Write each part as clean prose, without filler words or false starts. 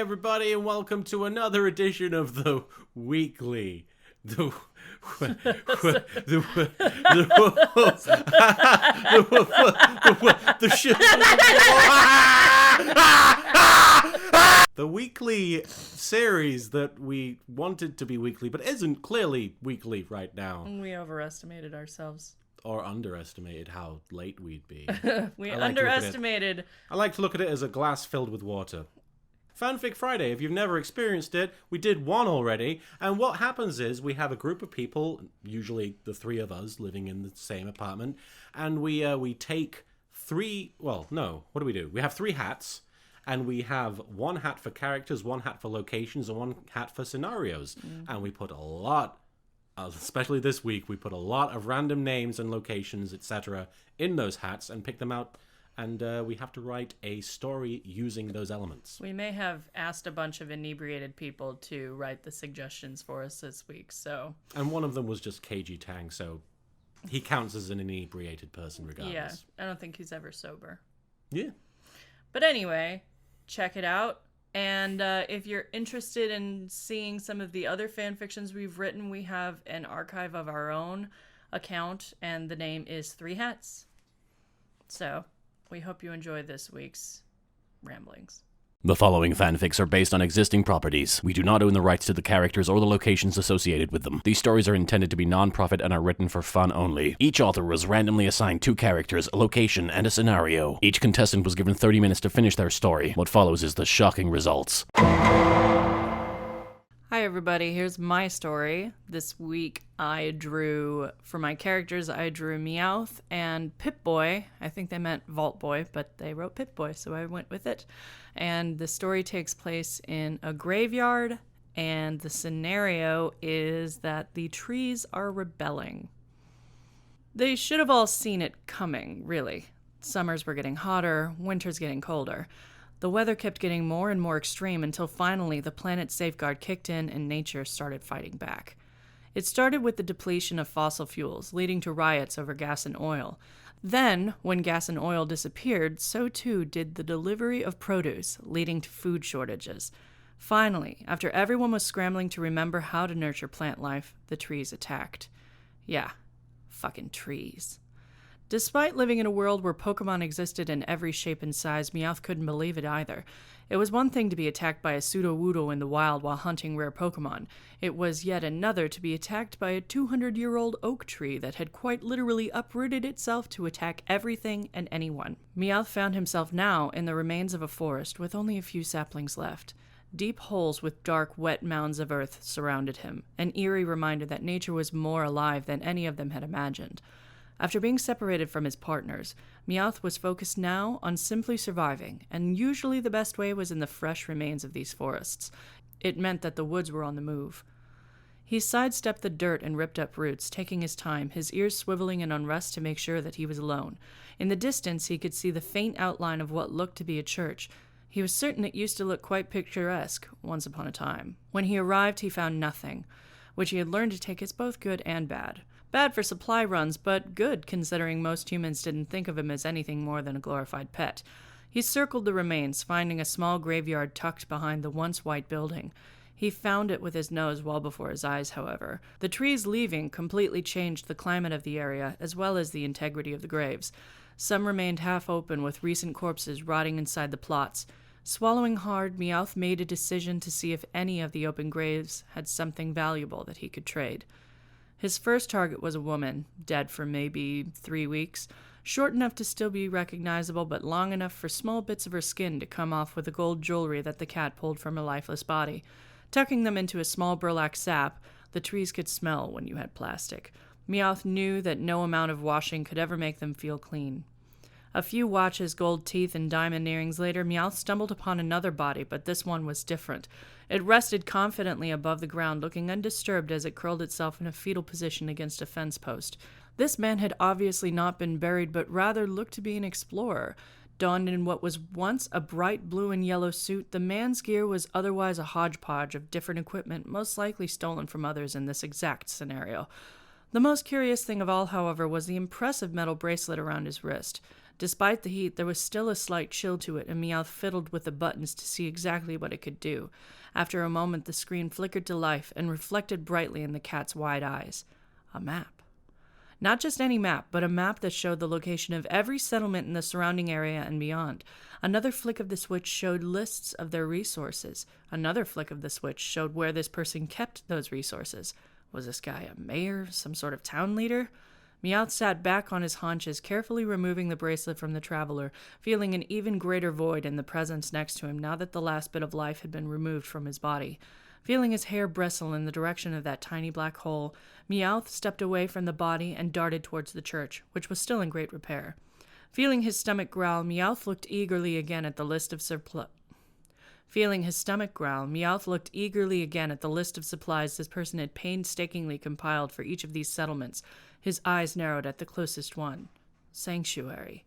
everybody, and welcome to another edition of the Weekly. The weekly series that we wanted to be weekly, but isn't clearly weekly right now. We overestimated ourselves. Or underestimated how late we'd be. We underestimated. I like to look at it as a glass filled with water. Fanfic Friday, if you've never experienced it, we did one already, and what happens is we have a group of people, usually the three of us living in the same apartment, and we take what do we do? We have 3 hats, and we have 1 hat for characters, 1 hat for locations, and 1 hat for scenarios, and we put a lot, especially this week, we put a lot of random names and locations, etc. in those hats and pick them out. And we have to write a story using those elements. We may have asked a bunch of inebriated people to write the suggestions for us this week, so... And one of them was just KG Tang, so he counts as an inebriated person regardless. Yeah, I don't think he's ever sober. Yeah. But anyway, check it out. And if you're interested in seeing some of the other fanfictions we've written, we have an archive of our own account, and the name is 3 Hats. So... we hope you enjoy this week's ramblings. The following fanfics are based on existing properties. We do not own the rights to the characters or the locations associated with them. These stories are intended to be non-profit and are written for fun only. Each author was randomly assigned 2 characters, a location, and a scenario. Each contestant was given 30 minutes to finish their story. What follows is the shocking results. Hi everybody, here's my story. This week for my characters, I drew Meowth and Pip-Boy. I think they meant Vault Boy, but they wrote Pip-Boy, so I went with it. And the story takes place in a graveyard, and the scenario is that the trees are rebelling. They should have all seen it coming, really. Summers were getting hotter, winters getting colder. The weather kept getting more and more extreme until finally the planet's safeguard kicked in and nature started fighting back. It started with the depletion of fossil fuels, leading to riots over gas and oil. Then, when gas and oil disappeared, so too did the delivery of produce, leading to food shortages. Finally, after everyone was scrambling to remember how to nurture plant life, the trees attacked. Yeah, fucking trees. Despite living in a world where Pokemon existed in every shape and size, Meowth couldn't believe it either. It was one thing to be attacked by a Pseudo-Woodle in the wild while hunting rare Pokemon. It was yet another to be attacked by a 200-year-old oak tree that had quite literally uprooted itself to attack everything and anyone. Meowth found himself now in the remains of a forest with only a few saplings left. Deep holes with dark, wet mounds of earth surrounded him, an eerie reminder that nature was more alive than any of them had imagined. After being separated from his partners, Meowth was focused now on simply surviving, and usually the best way was in the fresh remains of these forests. It meant that the woods were on the move. He sidestepped the dirt and ripped up roots, taking his time, his ears swiveling in unrest to make sure that he was alone. In the distance, he could see the faint outline of what looked to be a church. He was certain it used to look quite picturesque once upon a time. When he arrived, he found nothing, which he had learned to take as both good and bad. Bad for supply runs, but good considering most humans didn't think of him as anything more than a glorified pet. He circled the remains, finding a small graveyard tucked behind the once white building. He found it with his nose well before his eyes, however. The trees leaving completely changed the climate of the area, as well as the integrity of the graves. Some remained half open, with recent corpses rotting inside the plots. Swallowing hard, Meowth made a decision to see if any of the open graves had something valuable that he could trade. His first target was a woman, dead for maybe 3 weeks, short enough to still be recognizable, but long enough for small bits of her skin to come off with the gold jewelry that the cat pulled from her lifeless body. Tucking them into a small burlap sack, the trees could smell when you had plastic. Meowth knew that no amount of washing could ever make them feel clean. A few watches, gold teeth, and diamond earrings later, Meowth stumbled upon another body, but this one was different. It rested confidently above the ground, looking undisturbed as it curled itself in a fetal position against a fence post. This man had obviously not been buried, but rather looked to be an explorer. Donned in what was once a bright blue and yellow suit, the man's gear was otherwise a hodgepodge of different equipment, most likely stolen from others in this exact scenario. The most curious thing of all, however, was the impressive metal bracelet around his wrist. Despite the heat, there was still a slight chill to it, and Meowth fiddled with the buttons to see exactly what it could do. After a moment, the screen flickered to life and reflected brightly in the cat's wide eyes. A map. Not just any map, but a map that showed the location of every settlement in the surrounding area and beyond. Another flick of the switch showed lists of their resources. Another flick of the switch showed where this person kept those resources. Was this guy a mayor, some sort of town leader? Meowth sat back on his haunches, carefully removing the bracelet from the traveler, feeling an even greater void in the presence next to him now that the last bit of life had been removed from his body. Feeling his hair bristle in the direction of that tiny black hole, Meowth stepped away from the body and darted towards the church, which was still in great repair. Feeling his stomach growl, Meowth looked eagerly again at the list of supplies this person had painstakingly compiled for each of these settlements. His eyes narrowed at the closest one. Sanctuary.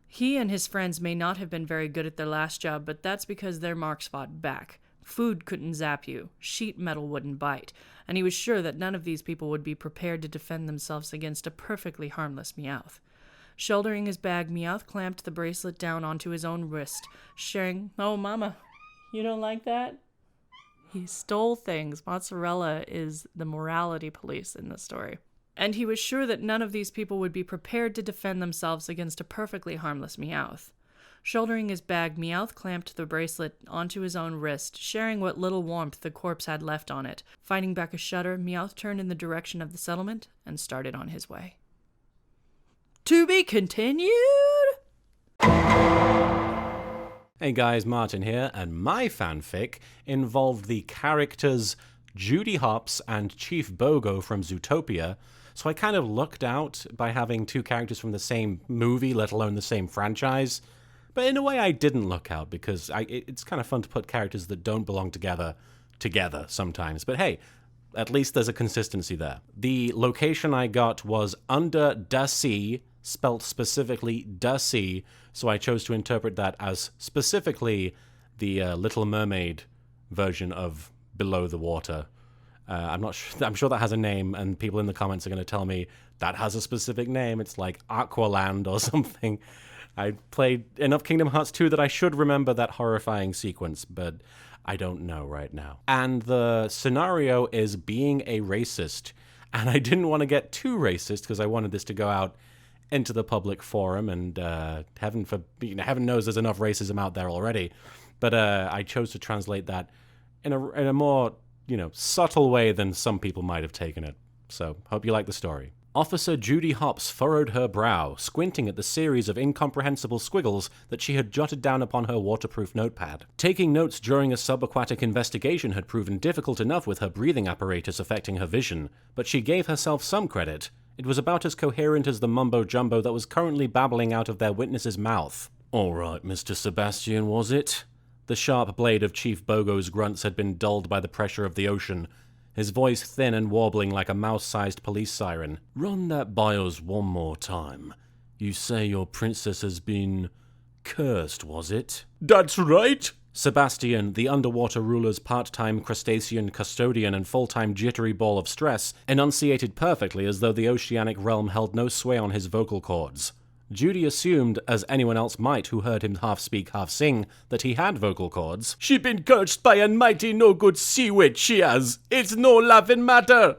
He and his friends may not have been very good at their last job, but that's because their marks fought back. Food couldn't zap you, sheet metal wouldn't bite, and he was sure that none of these people would be prepared to defend themselves against a perfectly harmless Meowth. Shouldering his bag, Meowth clamped the bracelet down onto his own wrist, sharing, "Oh, Mama, you don't like that?" He stole things. Mozzarella is the morality police in this story. And he was sure that none of these people would be prepared to defend themselves against a perfectly harmless Meowth. Shouldering his bag, Meowth clamped the bracelet onto his own wrist, sharing what little warmth the corpse had left on it. Fighting back a shudder, Meowth turned in the direction of the settlement and started on his way. To be continued? Hey guys, Martin here, and my fanfic involved the characters Judy Hopps and Chief Bogo from Zootopia, so I kind of lucked out by having two characters from the same movie, let alone the same franchise. But in a way I didn't luck out, because it's kind of fun to put characters that don't belong together sometimes. But hey, at least there's a consistency there. The location I got was under the sea, spelt specifically the sea, so I chose to interpret that as specifically the Little Mermaid version of Below the Water. I'm sure that has a name, and people in the comments are going to tell me that has a specific name. It's like Aqualand or something. I played enough Kingdom Hearts 2 that I should remember that horrifying sequence, but I don't know right now. And the scenario is being a racist, and I didn't want to get too racist because I wanted this to go out into the public forum, and heaven knows there's enough racism out there already. But I chose to translate that in a more, subtle way than some people might have taken it. So, hope you like the story. Officer Judy Hopps furrowed her brow, squinting at the series of incomprehensible squiggles that she had jotted down upon her waterproof notepad. Taking notes during a subaquatic investigation had proven difficult enough with her breathing apparatus affecting her vision, but she gave herself some credit. It was about as coherent as the mumbo-jumbo that was currently babbling out of their witness's mouth. "All right, Mr. Sebastian, was it?" The sharp blade of Chief Bogo's grunts had been dulled by the pressure of the ocean, his voice thin and warbling like a mouse-sized police siren. "Run that by us one more time. You say your princess has been cursed, was it?" "That's right!" Sebastian, the underwater ruler's part-time crustacean custodian and full-time jittery ball of stress, enunciated perfectly as though the oceanic realm held no sway on his vocal cords. Judy assumed, as anyone else might who heard him half speak, half sing, that he had vocal cords. "She been cursed by a mighty no-good sea witch, she has. It's no laughing matter."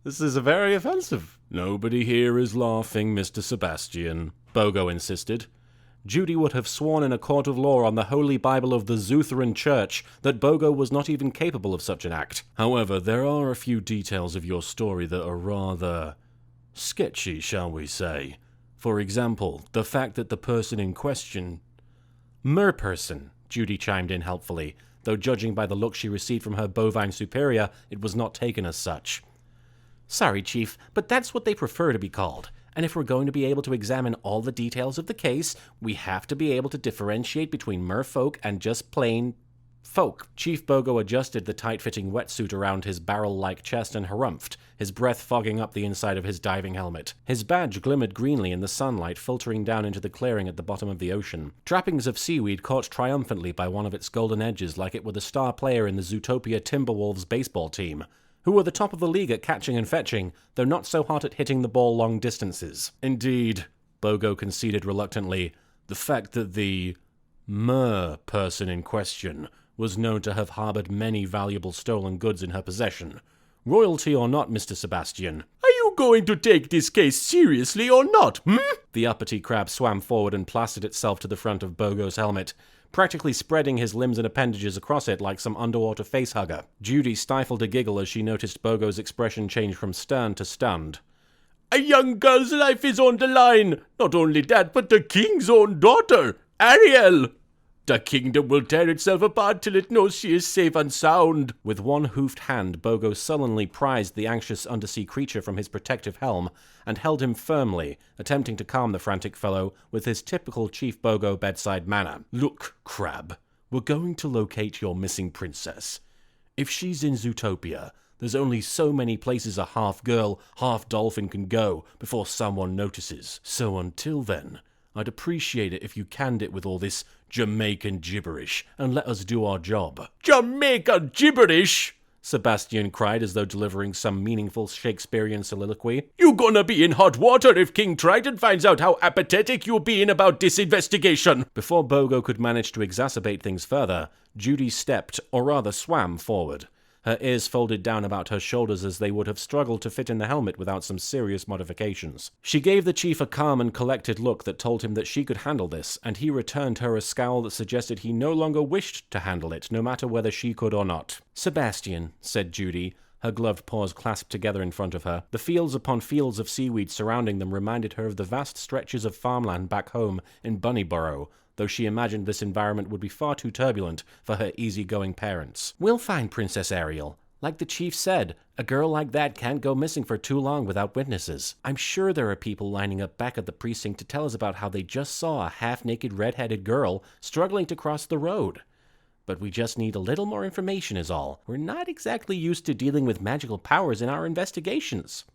This is very offensive. "Nobody here is laughing, Mr. Sebastian," Bogo insisted. Judy would have sworn in a court of law on the Holy Bible of the Zutheran Church that Bogo was not even capable of such an act. "However, there are a few details of your story that are rather sketchy, shall we say. For example, the fact that the person in question..." "Merperson," Judy chimed in helpfully, though judging by the look she received from her bovine superior, it was not taken as such. "Sorry, Chief, but that's what they prefer to be called. And if we're going to be able to examine all the details of the case, we have to be able to differentiate between merfolk and just plain folk." Chief Bogo adjusted the tight-fitting wetsuit around his barrel-like chest and harumphed, his breath fogging up the inside of his diving helmet. His badge glimmered greenly in the sunlight filtering down into the clearing at the bottom of the ocean. Trappings of seaweed caught triumphantly by one of its golden edges like it were the star player in the Zootopia Timberwolves baseball team, who were the top of the league at catching and fetching, though not so hot at hitting the ball long distances. "Indeed," Bogo conceded reluctantly. The fact that the mer person in question was known to have harbored many valuable stolen goods in her possession. Royalty or not, Mr. Sebastian. Are you going to take this case seriously or not, The uppity crab swam forward and plastered itself to the front of Bogo's helmet, practically spreading his limbs and appendages across it like some underwater facehugger. Judy stifled a giggle as she noticed Bogo's expression change from stern to stunned. A young girl's life is on the line. Not only that, but the king's own daughter, Ariel. The kingdom will tear itself apart till it knows she is safe and sound. With one hoofed hand, Bogo sullenly prized the anxious undersea creature from his protective helm and held him firmly, attempting to calm the frantic fellow with his typical Chief Bogo bedside manner. Look, Crab, we're going to locate your missing princess. If she's in Zootopia, there's only so many places a half-girl, half-dolphin can go before someone notices. So until then, I'd appreciate it if you canned it with all this Jamaican gibberish and let us do our job. Jamaican gibberish? Sebastian cried as though delivering some meaningful Shakespearean soliloquy. You gonna be in hot water if King Triton finds out how apathetic you're being about this investigation. Before Bogo could manage to exacerbate things further, Judy stepped, or rather swam, forward. Her ears folded down about her shoulders as they would have struggled to fit in the helmet without some serious modifications. She gave the chief a calm and collected look that told him that she could handle this, and he returned her a scowl that suggested he no longer wished to handle it, no matter whether she could or not. Sebastian, said Judy, her gloved paws clasped together in front of her. The fields upon fields of seaweed surrounding them reminded her of the vast stretches of farmland back home in Bunnyborough, though she imagined this environment would be far too turbulent for her easygoing parents. We'll find Princess Ariel. Like the chief said, a girl like that can't go missing for too long without witnesses. I'm sure there are people lining up back at the precinct to tell us about how they just saw a half-naked red-headed girl struggling to cross the road. But we just need a little more information is all. We're not exactly used to dealing with magical powers in our investigations.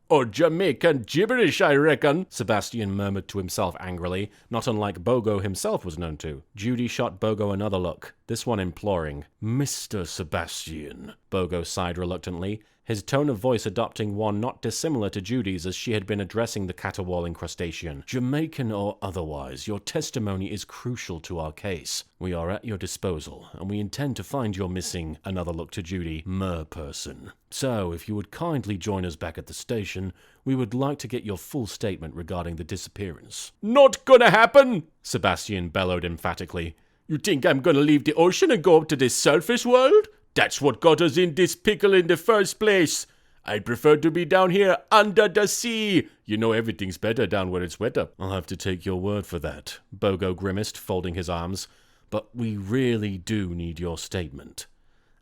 Or Jamaican gibberish, I reckon, Sebastian murmured to himself angrily, not unlike Bogo himself was known to. Judy shot Bogo another look, this one imploring. Mr. Sebastian, Bogo sighed reluctantly, his tone of voice adopting one not dissimilar to Judy's as she had been addressing the caterwauling crustacean. Jamaican or otherwise, your testimony is crucial to our case. We are at your disposal, and we intend to find your missing, another look to Judy, mer-person. So, if you would kindly join us back at the station, we would like to get your full statement regarding the disappearance. Not gonna happen, Sebastian bellowed emphatically. You think I'm gonna leave the ocean and go up to this surface world? That's what got us in this pickle in the first place. I'd prefer to be down here under the sea. You know everything's better down where it's wetter. I'll have to take your word for that, Bogo grimaced, folding his arms. But we really do need your statement.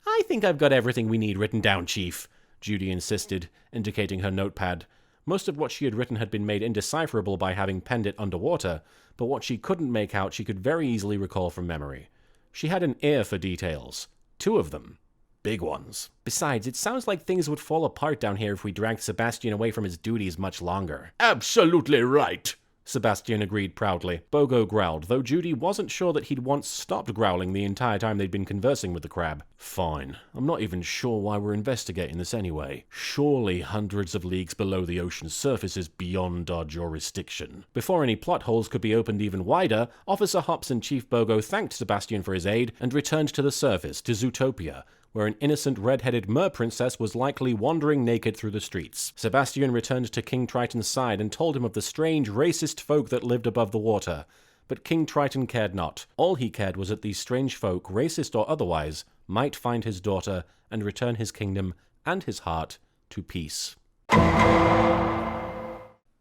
I think I've got everything we need written down, Chief, Judy insisted, indicating her notepad. Most of what she had written had been made indecipherable by having penned it underwater, but what she couldn't make out she could very easily recall from memory. She had an ear for details. 2 of them. Big ones. Besides, it sounds like things would fall apart down here if we dragged Sebastian away from his duties much longer. Absolutely right, Sebastian agreed proudly. Bogo growled, though Judy wasn't sure that he'd once stopped growling the entire time they'd been conversing with the crab. Fine. I'm not even sure why we're investigating this anyway. Surely hundreds of leagues below the ocean's surface is beyond our jurisdiction. Before any plot holes could be opened even wider, Officer Hops and Chief Bogo thanked Sebastian for his aid and returned to the surface, to Zootopia, where an innocent red-headed mer-princess was likely wandering naked through the streets. Sebastian returned to King Triton's side and told him of the strange, racist folk that lived above the water. But King Triton cared not. All he cared was that these strange folk, racist or otherwise, might find his daughter and return his kingdom and his heart to peace.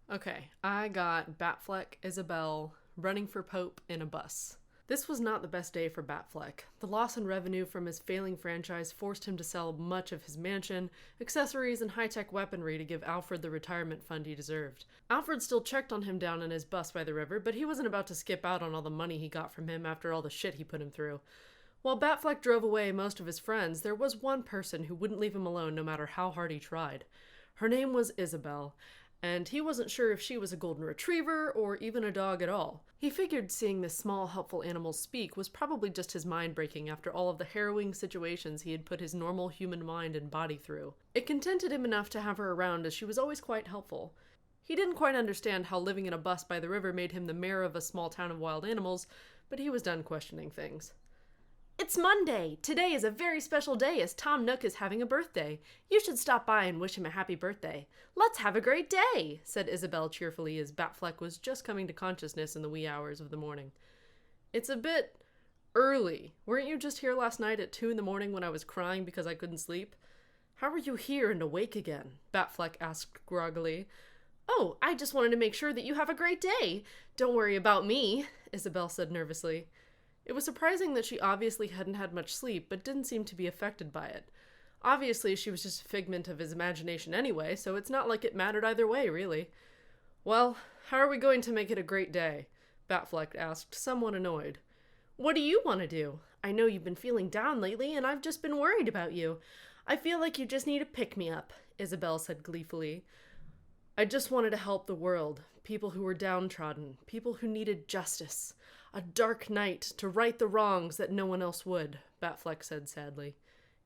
Okay, I got Batfleck, Isabelle, running for Pope in a bus. This was not the best day for Batfleck. The loss in revenue from his failing franchise forced him to sell much of his mansion, accessories, and high-tech weaponry to give Alfred the retirement fund he deserved. Alfred still checked on him down in his bus by the river, but he wasn't about to skip out on all the money he got from him after all the shit he put him through. While Batfleck drove away most of his friends, there was one person who wouldn't leave him alone no matter how hard he tried. Her name was Isabelle, and he wasn't sure if she was a golden retriever or even a dog at all. He figured seeing this small, helpful animal speak was probably just his mind breaking after all of the harrowing situations he had put his normal human mind and body through. It contented him enough to have her around as she was always quite helpful. He didn't quite understand how living in a bus by the river made him the mayor of a small town of wild animals, but he was done questioning things. It's Monday! Today is a very special day as Tom Nook is having a birthday. You should stop by and wish him a happy birthday. Let's have a great day, said Isabelle cheerfully as Batfleck was just coming to consciousness in the wee hours of the morning. It's a bit early. Weren't you just here last night at 2 in the morning when I was crying because I couldn't sleep? How are you here and awake again? Batfleck asked groggily. Oh, I just wanted to make sure that you have a great day. Don't worry about me, Isabelle said nervously. It was surprising that she obviously hadn't had much sleep, but didn't seem to be affected by it. Obviously, she was just a figment of his imagination anyway, so it's not like it mattered either way, really. Well, how are we going to make it a great day? Batfleck asked, somewhat annoyed. What do you want to do? I know you've been feeling down lately, and I've just been worried about you. I feel like you just need a pick-me-up, Isabelle said gleefully. I just wanted to help the world, people who were downtrodden, people who needed justice. A dark night to right the wrongs that no one else would, Batfleck said sadly.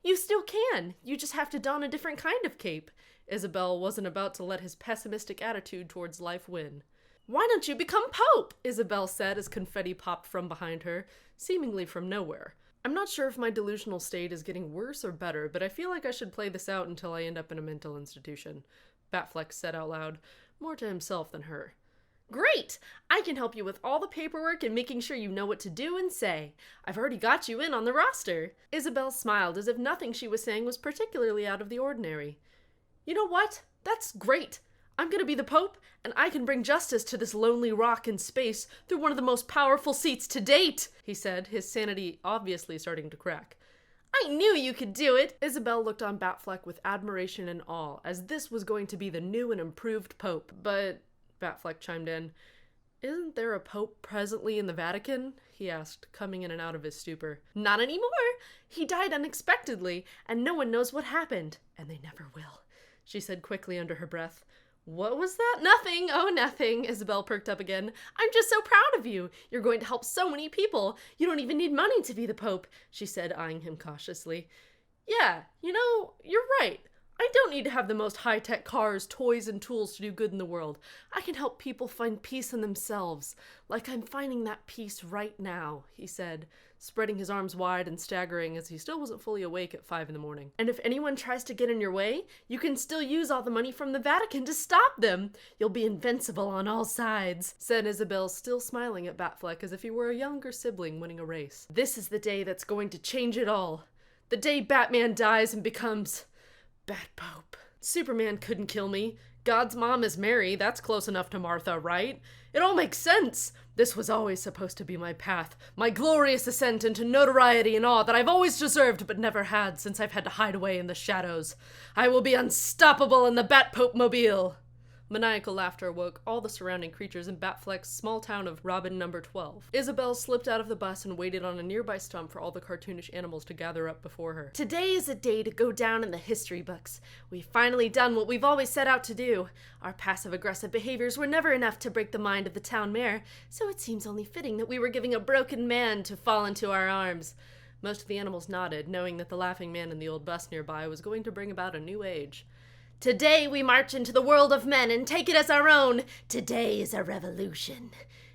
You still can. You just have to don a different kind of cape. Isabelle wasn't about to let his pessimistic attitude towards life win. Why don't you become Pope? Isabelle said as confetti popped from behind her, seemingly from nowhere. I'm not sure if my delusional state is getting worse or better, but I feel like I should play this out until I end up in a mental institution, Batfleck said out loud, more to himself than her. Great! I can help you with all the paperwork and making sure you know what to do and say. I've already got you in on the roster. Isabelle smiled as if nothing she was saying was particularly out of the ordinary. You know what? That's great. I'm gonna be the Pope, and I can bring justice to this lonely rock in space through one of the most powerful seats to date, he said, his sanity obviously starting to crack. I knew you could do it! Isabelle looked on Batfleck with admiration and awe, as this was going to be the new and improved Pope, but... Batfleck chimed in. Isn't there a pope presently in the Vatican? He asked, coming in and out of his stupor. Not anymore! He died unexpectedly, and no one knows what happened. And they never will, she said quickly under her breath. What was that? Nothing! Oh, nothing! Isabelle perked up again. I'm just so proud of you! You're going to help so many people! You don't even need money to be the Pope, she said, eyeing him cautiously. Yeah, you know, you're right. I don't need to have the most high-tech cars, toys, and tools to do good in the world. I can help people find peace in themselves, like I'm finding that peace right now, he said, spreading his arms wide and staggering as he still wasn't fully awake at 5 in the morning. And if anyone tries to get in your way, you can still use all the money from the Vatican to stop them. You'll be invincible on all sides, said Isabelle, still smiling at Batfleck as if he were a younger sibling winning a race. This is the day that's going to change it all. The day Batman dies and becomes... Bat Pope. Superman couldn't kill me. God's mom is Mary. That's close enough to Martha, right? It all makes sense. This was always supposed to be my path. My glorious ascent into notoriety and awe that I've always deserved but never had since I've had to hide away in the shadows. I will be unstoppable in the Bat Pope mobile. Maniacal laughter woke all the surrounding creatures in Batfleck's small town of Robin No. 12. Isabelle slipped out of the bus and waited on a nearby stump for all the cartoonish animals to gather up before her. Today is a day to go down in the history books. We've finally done what we've always set out to do. Our passive-aggressive behaviors were never enough to break the mind of the town mayor, so it seems only fitting that we were giving a broken man to fall into our arms. Most of the animals nodded, knowing that the laughing man in the old bus nearby was going to bring about a new age. Today we march into the world of men and take it as our own. Today is a revolution.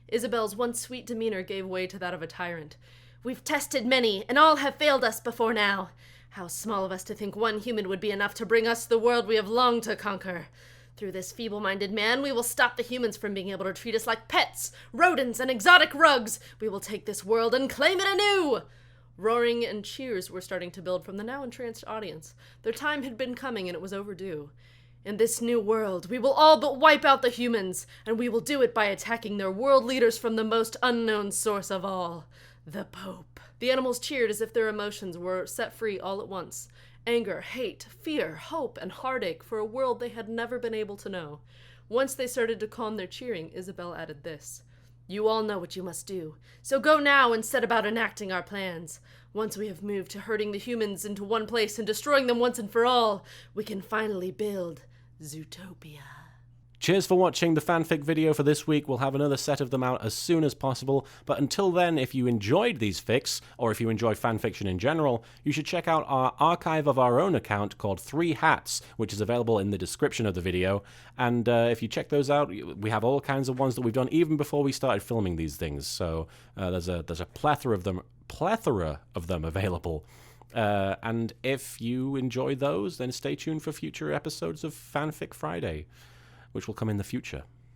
Isabelle's once sweet demeanor gave way to that of a tyrant. We've tested many, and all have failed us before now. How small of us to think one human would be enough to bring us the world we have longed to conquer. Through this feeble-minded man, we will stop the humans from being able to treat us like pets, rodents, and exotic rugs. We will take this world and claim it anew. Roaring and cheers were starting to build from the now entranced audience. Their time had been coming and it was overdue. In this new world, we will all but wipe out the humans, and we will do it by attacking their world leaders from the most unknown source of all, the Pope. The animals cheered as if their emotions were set free all at once. Anger, hate, fear, hope, and heartache for a world they had never been able to know. Once they started to calm their cheering, Isabelle added this. You all know what you must do, so go now and set about enacting our plans. Once we have moved to herding the humans into one place and destroying them once and for all, we can finally build ZOOTOPIA. Cheers for watching the fanfic video for this week. We'll have another set of them out as soon as possible. But until then, if you enjoyed these fics, or if you enjoy fanfiction in general, you should check out our archive of our own account called 3 Hats, which is available in the description of the video. And if you check those out, we have all kinds of ones that we've done even before we started filming these things. So there's a plethora of them available. And if you enjoy those, then stay tuned for future episodes of Fanfic Friday, which will come in the future.